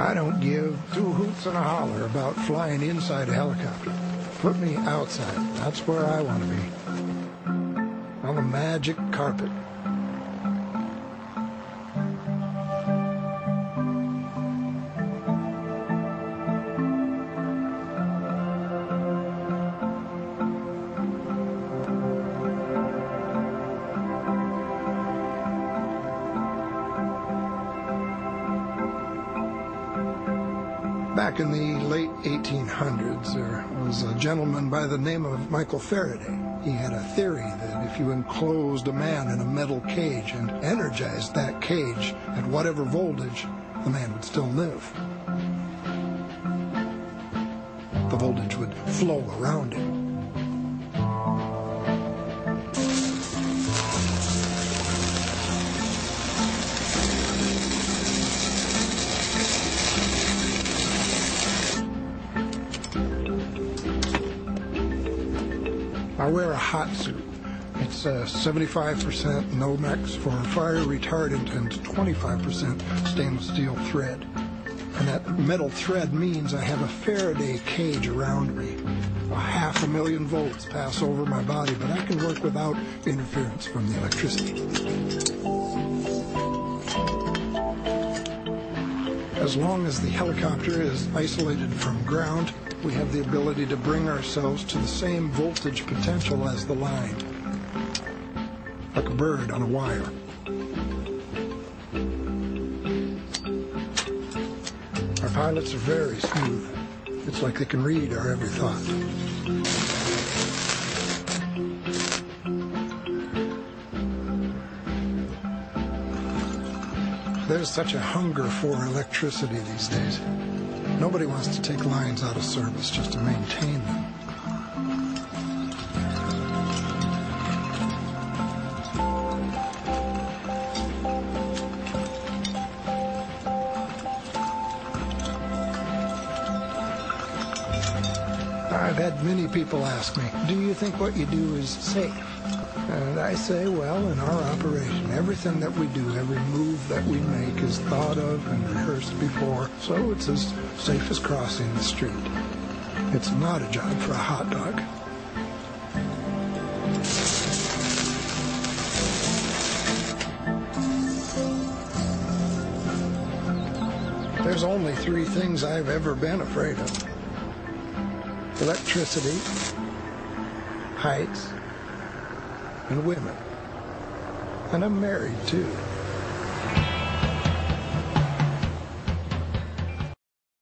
I don't give two hoots and a holler about flying inside a helicopter. Put me outside. That's where I want to be. On the magic carpet. Back in the late 1800s, there was a gentleman by the name of Michael Faraday. He had a theory that if you enclosed a man in a metal cage and energized that cage at whatever voltage, the man would still live. The voltage would flow around him. I wear a hot suit. It's 75% Nomex for fire retardant and 25% stainless steel thread. And that metal thread means I have a Faraday cage around me. 500,000 volts pass over my body, but I can work without interference from the electricity. As long as the helicopter is isolated from ground, we have the ability to bring ourselves to the same voltage potential as the line, like a bird on a wire. Our pilots are very smooth. It's like they can read our every thought. There's such a hunger for electricity these days. Nobody wants to take lines out of service just to maintain them. I've had many people ask me, do you think what you do is safe? And I say, well, in our operation, everything that we do, every move that we make is thought of and rehearsed before, so it's as safe as crossing the street. It's not a job for a hot dog. There's only three things I've ever been afraid of: electricity, heights, and women. And I'm married, too.